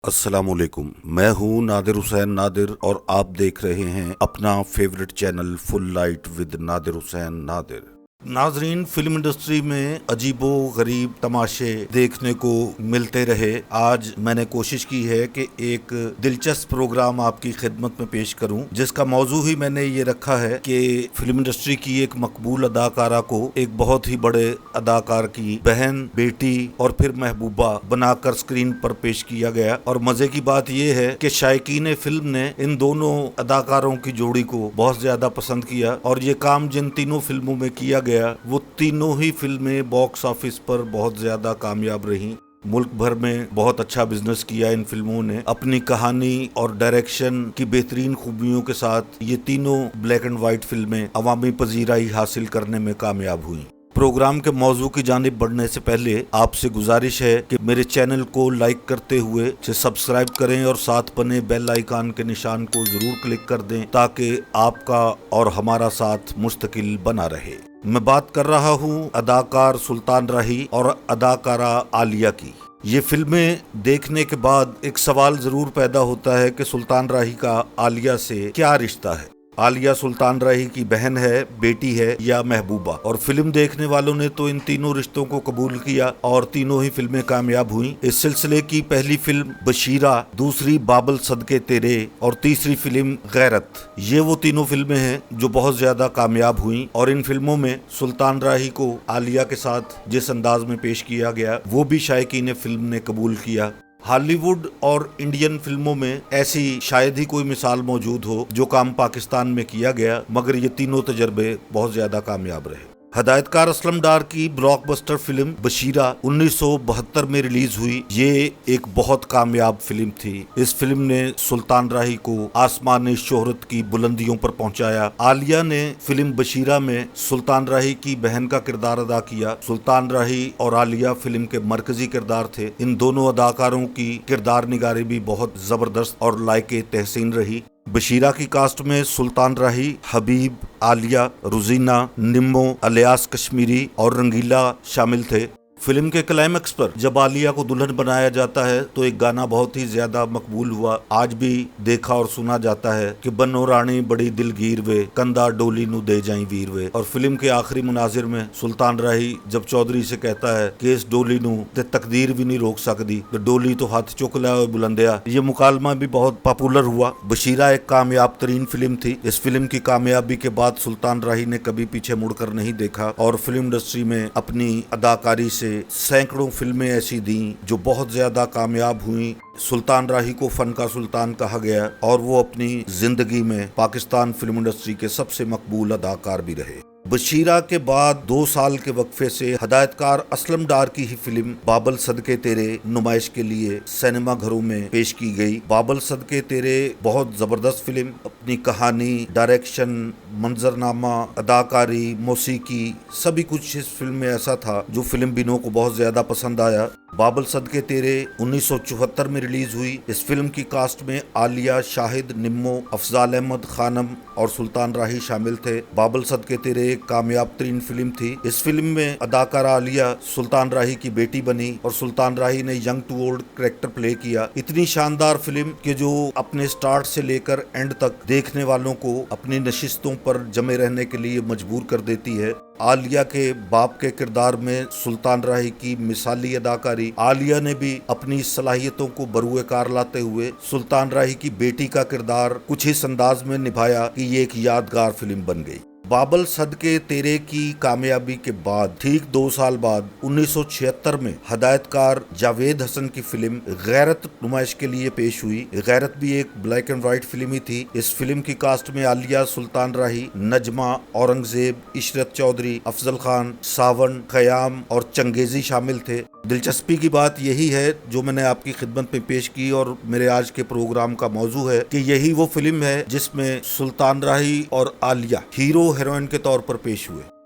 السلام علیکم، میں ہوں نادر حسین نادر اور آپ دیکھ رہے ہیں اپنا favourite channel full light with Nadir Hussain Nadir. ناظرین، فلم انڈسٹری میں عجیب و غریب تماشے دیکھنے کو ملتے رہے۔ آج میں نے کوشش کی ہے کہ ایک دلچسپ پروگرام آپ کی خدمت میں پیش کروں، جس کا موضوع ہی میں نے یہ رکھا ہے کہ فلم انڈسٹری کی ایک مقبول اداکارہ کو ایک بہت ہی بڑے اداکار کی بہن، بیٹی اور پھر محبوبہ بنا کر اسکرین پر پیش کیا گیا۔ اور مزے کی بات یہ ہے کہ شائقین فلم نے ان دونوں اداکاروں کی جوڑی کو بہت زیادہ پسند کیا، اور یہ کام جن تینوں فلموں میں کیا گیا وہ تینوں ہی فلمیں باکس آفس پر بہت زیادہ کامیاب رہیں۔ ملک بھر میں بہت اچھا بزنس کیا ان فلموں نے۔ اپنی کہانی اور ڈائریکشن کی بہترین خوبیوں کے ساتھ یہ تینوں بلیک اینڈ وائٹ فلمیں عوامی پذیرائی حاصل کرنے میں کامیاب ہوئیں۔ پروگرام کے موضوع کی جانب بڑھنے سے پہلے آپ سے گزارش ہے کہ میرے چینل کو لائک کرتے ہوئے اسے سبسکرائب کریں اور ساتھ بنے بیل آئیکن کے نشان کو ضرور کلک کر دیں تاکہ آپ کا اور ہمارا ساتھ مستقل بنا رہے۔ میں بات کر رہا ہوں اداکار سلطان راہی اور اداکارہ عالیہ کی۔ یہ فلمیں دیکھنے کے بعد ایک سوال ضرور پیدا ہوتا ہے کہ سلطان راہی کا عالیہ سے کیا رشتہ ہے۔ عالیہ سلطان راہی کی بہن ہے، بیٹی ہے یا محبوبہ؟ اور فلم دیکھنے والوں نے تو ان تینوں رشتوں کو قبول کیا اور تینوں ہی فلمیں کامیاب ہوئیں۔ اس سلسلے کی پہلی فلم بشیرہ، دوسری بابل صدقے تیرے اور تیسری فلم غیرت، یہ وہ تینوں فلمیں ہیں جو بہت زیادہ کامیاب ہوئیں۔ اور ان فلموں میں سلطان راہی کو عالیہ کے ساتھ جس انداز میں پیش کیا گیا وہ بھی شائقین فلم نے قبول کیا۔ ہالی ووڈ اور انڈین فلموں میں ایسی شاید ہی کوئی مثال موجود ہو جو کام پاکستان میں کیا گیا، مگر یہ تینوں تجربے بہت زیادہ کامیاب رہے۔ ہدایت کار اسلم ڈار کی بلاک بسٹر فلم بشیرہ 1972 میں ریلیز ہوئی۔ یہ ایک بہت کامیاب فلم تھی۔ اس فلم نے سلطان راہی کو آسمان شہرت کی بلندیوں پر پہنچایا۔ عالیہ نے فلم بشیرہ میں سلطان راہی کی بہن کا کردار ادا کیا۔ سلطان راہی اور عالیہ فلم کے مرکزی کردار تھے۔ ان دونوں اداکاروں کی کردار نگاری بھی بہت زبردست اور لائق تحسین رہی۔ بشیرہ کی کاسٹ میں سلطان راہی، حبیب، عالیہ، روزینہ، نمو، الیاس کشمیری اور رنگیلا شامل تھے۔ فلم کے کلائمیکس پر جب عالیہ کو دلہن بنایا جاتا ہے تو ایک گانا بہت ہی زیادہ مقبول ہوا، آج بھی دیکھا اور سنا جاتا ہے کہ بنو رانی بڑی دلگیر وے، کندھا ڈولی نو دے جائیں ویر وے۔ اور فلم کے آخری مناظر میں سلطان راہی جب چودھری سے کہتا ہے کہ اس ڈولی نو تے تقدیر بھی نہیں روک سکتی، تو ڈولی تو ہاتھ چک لیا اور بلندیا، یہ مکالمہ بھی بہت پاپولر ہوا۔ بشیرہ ایک کامیاب ترین فلم تھی۔ اس فلم کی کامیابی کے بعد سلطان راہی نے کبھی پیچھے مڑ کر نہیں دیکھا اور فلم انڈسٹری میں اپنی اداکاری سے سینکڑوں فلمیں ایسی دیں جو بہت زیادہ کامیاب ہوئیں۔ سلطان راہی کو فن کا سلطان کہا گیا اور وہ اپنی زندگی میں پاکستان فلم انڈسٹری کے سب سے مقبول اداکار بھی رہے۔ بشیرہ کے بعد 2 سال کے وقفے سے ہدایت کار اسلم ڈار کی ہی فلم بابل صدقے تیرے نمائش کے لیے سینما گھروں میں پیش کی گئی۔ بابل صدقے تیرے بہت زبردست فلم، اپنی کہانی، ڈائریکشن، منظرنامہ، اداکاری، موسیقی، سبھی کچھ اس فلم میں ایسا تھا جو فلم بینوں کو بہت زیادہ پسند آیا۔ بابل صدقے تیرے 1974 میں ریلیز ہوئی۔ اس فلم کی کاسٹ میں عالیہ، شاہد، نمو، افضال احمد خانم اور سلطان راہی شامل تھے۔ بابل صدقے تیرے ایک کامیاب ترین فلم تھی۔ اس فلم میں اداکارہ عالیہ سلطان راہی کی بیٹی بنی اور سلطان راہی نے ینگ ٹو اولڈ کریکٹر پلے کیا۔ اتنی شاندار فلم کہ جو اپنے سٹارٹ سے لے کر اینڈ تک دیکھنے والوں کو اپنی نشستوں پر جمے رہنے کے لیے مجبور کر دیتی ہے۔ عالیہ کے باپ کے کردار میں سلطان راہی کی مثالی اداکاری، عالیہ نے بھی اپنی صلاحیتوں کو بروئے کار لاتے ہوئے سلطان راہی کی بیٹی کا کردار کچھ اس انداز میں نبھایا کہ یہ ایک یادگار فلم بن گئی۔ بابل صدقے تیرے کی کامیابی کے بعد ٹھیک 2 سال بعد 1976 میں ہدایت کار جاوید حسن کی فلم غیرت نمائش کے لیے پیش ہوئی۔ غیرت بھی ایک بلیک اینڈ وائٹ فلم ہی تھی۔ اس فلم کی کاسٹ میں عالیہ، سلطان راہی، نجمہ، اورنگزیب، عشرت چودھری، افضل خان، ساون، قیام اور چنگیزی شامل تھے۔ دلچسپی کی بات یہی ہے جو میں نے آپ کی خدمت میں پیش کی اور میرے آج کے پروگرام کا موضوع ہے کہ یہی وہ فلم ہے جس میں سلطان راہی اور عالیہ ہیرو ہیروئن کے طور پر پیش ہوئے۔